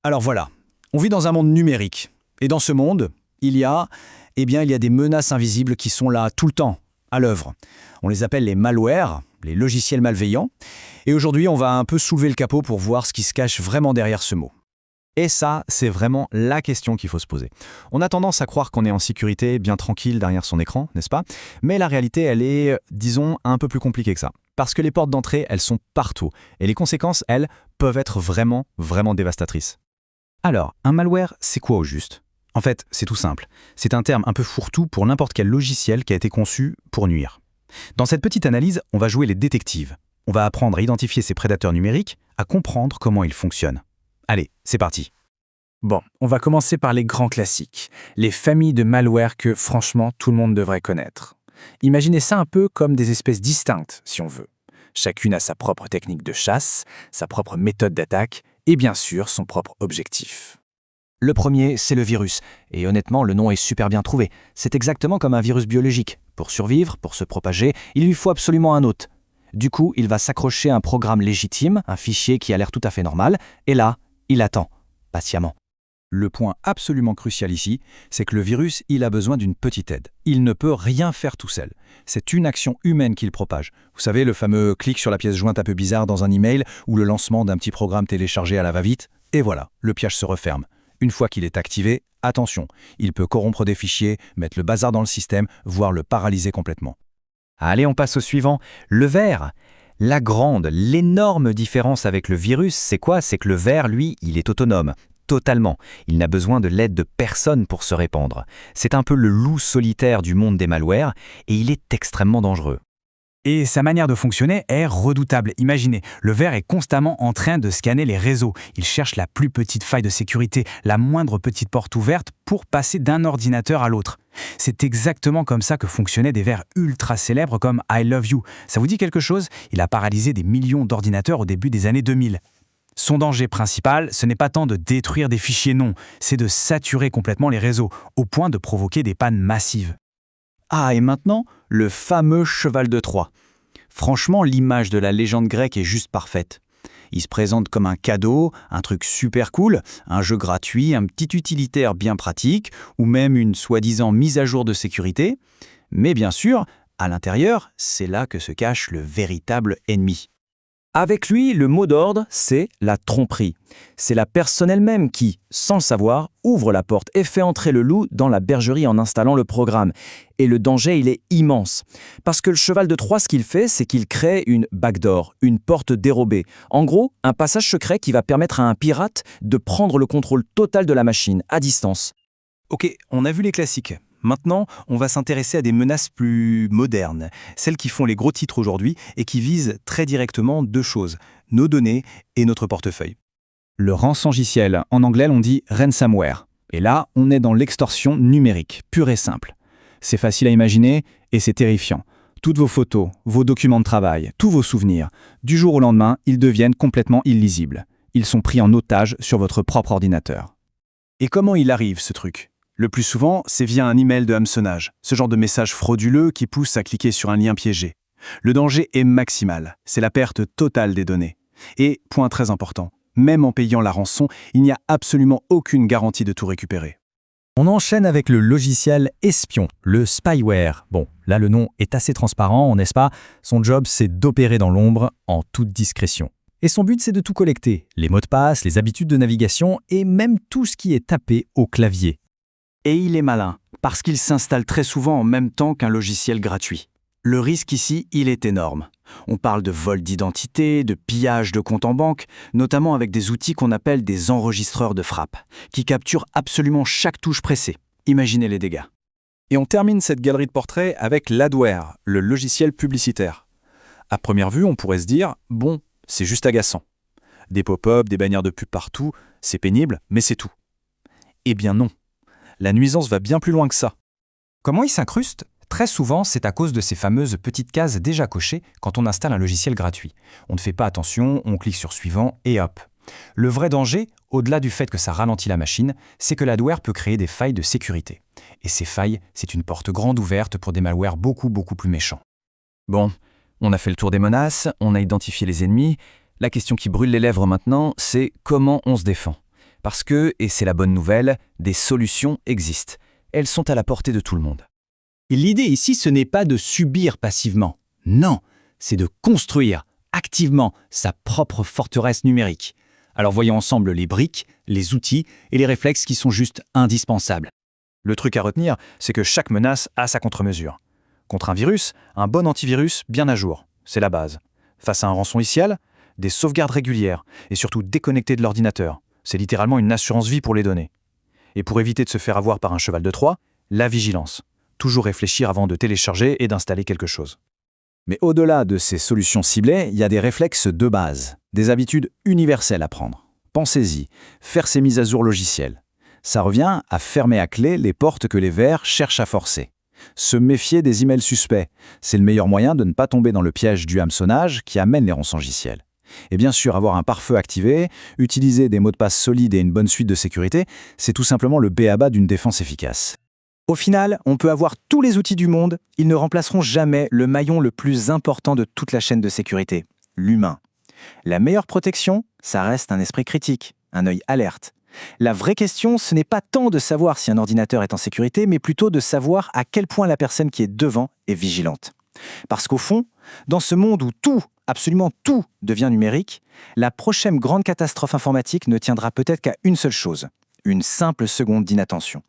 Alors voilà, on vit dans un monde numérique. Et dans ce monde, il y a des menaces invisibles qui sont là tout le temps, à l'œuvre. On les appelle les malwares, les logiciels malveillants. Et aujourd'hui, on va un peu soulever le capot pour voir ce qui se cache vraiment derrière ce mot. Et ça, c'est vraiment la question qu'il faut se poser. On a tendance à croire qu'on est en sécurité, bien tranquille derrière son écran, n'est-ce pas? Mais la réalité, elle est, disons, un peu plus compliquée que ça. Parce que les portes d'entrée, elles sont partout. Et les conséquences, elles, peuvent être vraiment, vraiment dévastatrices. Alors, un malware, c'est quoi au juste? En fait, c'est tout simple. C'est un terme un peu fourre-tout pour n'importe quel logiciel qui a été conçu pour nuire. Dans cette petite analyse, on va jouer les détectives. On va apprendre à identifier ces prédateurs numériques, à comprendre comment ils fonctionnent. Allez, c'est parti. Bon, on va commencer par les grands classiques, les familles de malware que, franchement, tout le monde devrait connaître. Imaginez ça un peu comme des espèces distinctes, si on veut. Chacune a sa propre technique de chasse, sa propre méthode d'attaque et bien sûr son propre objectif. Le premier, c'est le virus. Et honnêtement, le nom est super bien trouvé. C'est exactement comme un virus biologique. Pour survivre, pour se propager, il lui faut absolument un hôte. Du coup, il va s'accrocher à un programme légitime, un fichier qui a l'air tout à fait normal, et là, il attend, patiemment. Le point absolument crucial ici, c'est que le virus, il a besoin d'une petite aide. Il ne peut rien faire tout seul. C'est une action humaine qu'il propage. Vous savez, le fameux clic sur la pièce jointe un peu bizarre dans un email ou le lancement d'un petit programme téléchargé à la va-vite. Et voilà, le piège se referme. Une fois qu'il est activé, attention, il peut corrompre des fichiers, mettre le bazar dans le système, voire le paralyser complètement. Allez, on passe au suivant. Le ver. La grande, l'énorme différence avec le virus, c'est quoi? C'est que le ver, lui, il est autonome. Totalement. Il n'a besoin de l'aide de personne pour se répandre. C'est un peu le loup solitaire du monde des malwares et il est extrêmement dangereux. Et sa manière de fonctionner est redoutable. Imaginez, le ver est constamment en train de scanner les réseaux. Il cherche la plus petite faille de sécurité, la moindre petite porte ouverte pour passer d'un ordinateur à l'autre. C'est exactement comme ça que fonctionnaient des vers ultra célèbres comme I Love You. Ça vous dit quelque chose? Il a paralysé des millions d'ordinateurs au début des années 2000. Son danger principal, ce n'est pas tant de détruire des fichiers, non, c'est de saturer complètement les réseaux, au point de provoquer des pannes massives. Ah, et maintenant, le fameux cheval de Troie. Franchement, l'image de la légende grecque est juste parfaite. Il se présente comme un cadeau, un truc super cool, un jeu gratuit, un petit utilitaire bien pratique, ou même une soi-disant mise à jour de sécurité. Mais bien sûr, à l'intérieur, c'est là que se cache le véritable ennemi. Avec lui, le mot d'ordre, c'est la tromperie. C'est la personne elle-même qui, sans le savoir, ouvre la porte et fait entrer le loup dans la bergerie en installant le programme. Et le danger, il est immense. Parce que le cheval de Troie, ce qu'il fait, c'est qu'il crée une backdoor, une porte dérobée. En gros, un passage secret qui va permettre à un pirate de prendre le contrôle total de la machine, à distance. Ok, on a vu les classiques. Maintenant, on va s'intéresser à des menaces plus modernes, celles qui font les gros titres aujourd'hui et qui visent très directement deux choses, nos données et notre portefeuille. Le rançongiciel, en anglais on dit ransomware. Et là, on est dans l'extorsion numérique, pure et simple. C'est facile à imaginer et c'est terrifiant. Toutes vos photos, vos documents de travail, tous vos souvenirs, du jour au lendemain, ils deviennent complètement illisibles. Ils sont pris en otage sur votre propre ordinateur. Et comment il arrive ce truc ? Le plus souvent, c'est via un email de hameçonnage, ce genre de message frauduleux qui pousse à cliquer sur un lien piégé. Le danger est maximal, c'est la perte totale des données. Et, point très important, même en payant la rançon, il n'y a absolument aucune garantie de tout récupérer. On enchaîne avec le logiciel espion, le spyware. Bon, là le nom est assez transparent, n'est-ce pas? Son job, c'est d'opérer dans l'ombre, en toute discrétion. Et son but, c'est de tout collecter, les mots de passe, les habitudes de navigation et même tout ce qui est tapé au clavier. Et il est malin, parce qu'il s'installe très souvent en même temps qu'un logiciel gratuit. Le risque ici, il est énorme. On parle de vol d'identité, de pillage de comptes en banque, notamment avec des outils qu'on appelle des enregistreurs de frappe, qui capturent absolument chaque touche pressée. Imaginez les dégâts. Et on termine cette galerie de portraits avec l'adware, le logiciel publicitaire. À première vue, on pourrait se dire, bon, c'est juste agaçant. Des pop-up, des bannières de pub partout, c'est pénible, mais c'est tout. Eh bien non. La nuisance va bien plus loin que ça. Comment il s'incruste? Très souvent, c'est à cause de ces fameuses petites cases déjà cochées quand on installe un logiciel gratuit. On ne fait pas attention, on clique sur suivant et hop. Le vrai danger, au-delà du fait que ça ralentit la machine, c'est que l'adware peut créer des failles de sécurité. Et ces failles, c'est une porte grande ouverte pour des malwares beaucoup plus méchants. Bon, on a fait le tour des menaces, on a identifié les ennemis. La question qui brûle les lèvres maintenant, c'est comment on se défend. Parce que, et c'est la bonne nouvelle, des solutions existent. Elles sont à la portée de tout le monde. Et l'idée ici, ce n'est pas de subir passivement. Non, c'est de construire activement sa propre forteresse numérique. Alors voyons ensemble les briques, les outils et les réflexes qui sont juste indispensables. Le truc à retenir, c'est que chaque menace a sa contre-mesure. Contre un virus, un bon antivirus bien à jour, c'est la base. Face à un rançongiciel, des sauvegardes régulières et surtout déconnectées de l'ordinateur. C'est littéralement une assurance vie pour les données. Et pour éviter de se faire avoir par un cheval de Troie, la vigilance. Toujours réfléchir avant de télécharger et d'installer quelque chose. Mais au-delà de ces solutions ciblées, il y a des réflexes de base, des habitudes universelles à prendre. Pensez-y, faire ces mises à jour logicielles. Ça revient à fermer à clé les portes que les vers cherchent à forcer. Se méfier des emails suspects, c'est le meilleur moyen de ne pas tomber dans le piège du hameçonnage qui amène les rançongiciels. Et bien sûr, avoir un pare-feu activé, utiliser des mots de passe solides et une bonne suite de sécurité, c'est tout simplement le b.a.-ba d'une défense efficace. Au final, on peut avoir tous les outils du monde, ils ne remplaceront jamais le maillon le plus important de toute la chaîne de sécurité, l'humain. La meilleure protection, ça reste un esprit critique, un œil alerte. La vraie question, ce n'est pas tant de savoir si un ordinateur est en sécurité, mais plutôt de savoir à quel point la personne qui est devant est vigilante. Parce qu'au fond, dans ce monde où tout, absolument tout, devient numérique, la prochaine grande catastrophe informatique ne tiendra peut-être qu'à une seule chose, une simple seconde d'inattention.